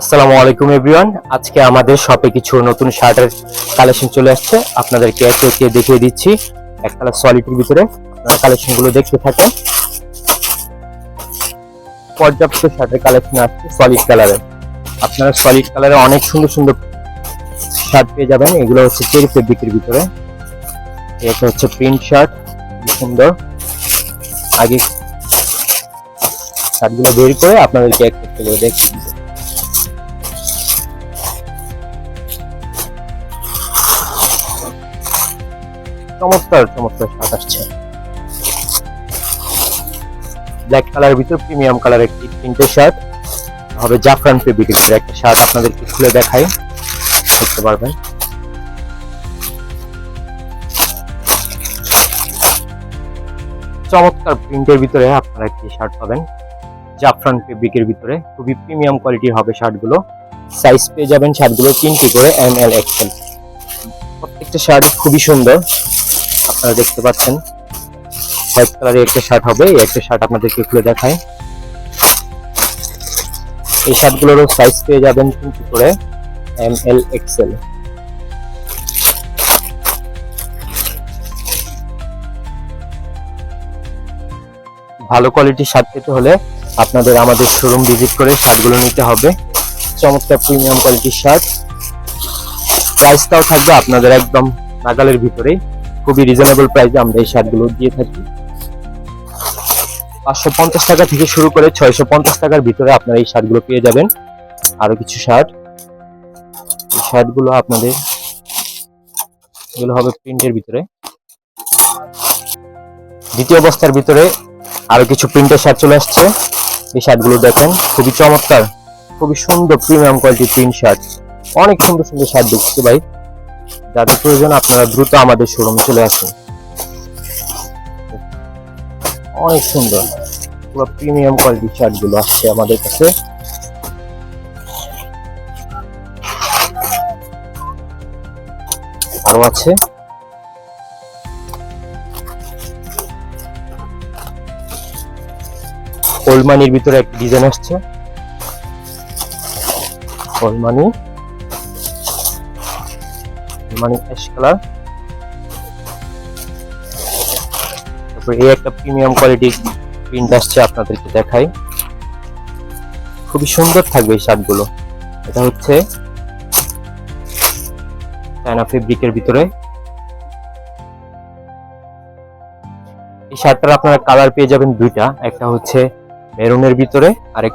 আসসালামু আলাইকুম এভরিওয়ান। আজকে আমাদের শপে কিছু নতুন শার্টের কালেকশন চলে আসছে, আপনাদেরকে একে একে দেখিয়ে দিচ্ছি। এক কালার সলিডের ভিতরে আপনারা কালেকশন গুলো দেখতে থাকেন। পর্যাপ্ত শার্টের কালেকশন আসছে সলিড কালারে। আপনারা সলিড কালারে অনেক সুন্দর সুন্দর শার্ট পেয়ে যাবেন। এগুলো হচ্ছে চেরি ফেব্রিকের ভিতরে। এটা হচ্ছে প্রিন্ট শার্ট, সুন্দর। আগে শার্টগুলো বের করে আপনাদেরকে এক একটা করে দেখিয়ে দিচ্ছি। চমৎকার চমৎকার শার্ট আসছে। ব্ল্যাক কালারের ভিতর প্রিমিয়াম কালার একটি প্রিন্টের শার্ট হবে, জাফরান ফেব্রিকের ভিতরে একটা শার্ট আপনাদেরকে খুলে দেখাই, দেখতে পারবেন। চমৎকার প্রিন্টের ভিতরে আপনারা একটি শার্ট পাবেন জাফরান ফেব্রিকের ভিতরে। খুবই প্রিমিয়াম কোয়ালিটির হবে শার্টগুলো। সাইজ পেয়ে যাবেন শার্টগুলো 3টি করে, ML XL। প্রত্যেকটা শার্ট খুবই সুন্দর, আপনারা দেখতে পাচ্ছেন। হোয়াইট কালারের একটা শার্ট হবে, এই একটা শার্ট আপনাদেরকে খুলে দেখায়। এই শার্টগুলোরও সাইজ পেয়ে যাবেন 3টি করে, ML XL। ভালো কোয়ালিটির শার্ট পেতে হলে আপনাদের আমাদের শোরুম ভিজিট করে শার্টগুলো নিতে হবে। চমৎকার প্রিমিয়াম কোয়ালিটির শার্ট। প্রাইসটাও থাকবে আপনাদের একদম নাগালের ভিতরেই। খুবই রিজনেবল প্রাইসে আমরা এই শার্টগুলো দিয়ে থাকি। 550 টাকা থেকে শুরু করে 650 টাকার ভিতরে আপনারা এই শার্টগুলো পেয়ে যাবেন। আরো কিছু শার্ট, এই শার্টগুলো আপনাদের এগুলো হবে প্রিন্টের ভিতরে। দ্বিতীয় বস্তার ভিতরে আরো কিছু প্রিন্টের শার্ট চলে আসছে। এই শার্টগুলো দেখেন, খুবই চমৎকার, খুবই সুন্দর প্রিমিয়াম কোয়ালিটির প্রিন্ট শার্ট। অনেক সুন্দর সুন্দর শার্ট দেখছি ভাই। যাদের প্রয়োজন আপনারা দ্রুত আমাদের শোরুমে চলে আসুন। অনেক সুন্দর পুরো প্রিমিয়াম কোয়ালিটির শার্ট গুলো আসছে আমাদের কাছে। আরো আছে ওল্ড মানির ভিতরে একটা ডিজাইন আসছে, ওল্ড মানি অ্যাশ কালার। তারপর এই একটা প্রিমিয়াম কোয়ালিটির প্রিন্ট আসছে, আপনাদেরকে দেখাই। খুবই সুন্দর থাকবে এই শার্টগুলো। এটা হচ্ছে চায়না ফেব্রিকের ভিতরে। এই শার্টটার আপনারা কালার পেয়ে যাবেন দুইটা, একটা হচ্ছে মেরুনের ভিতরে আর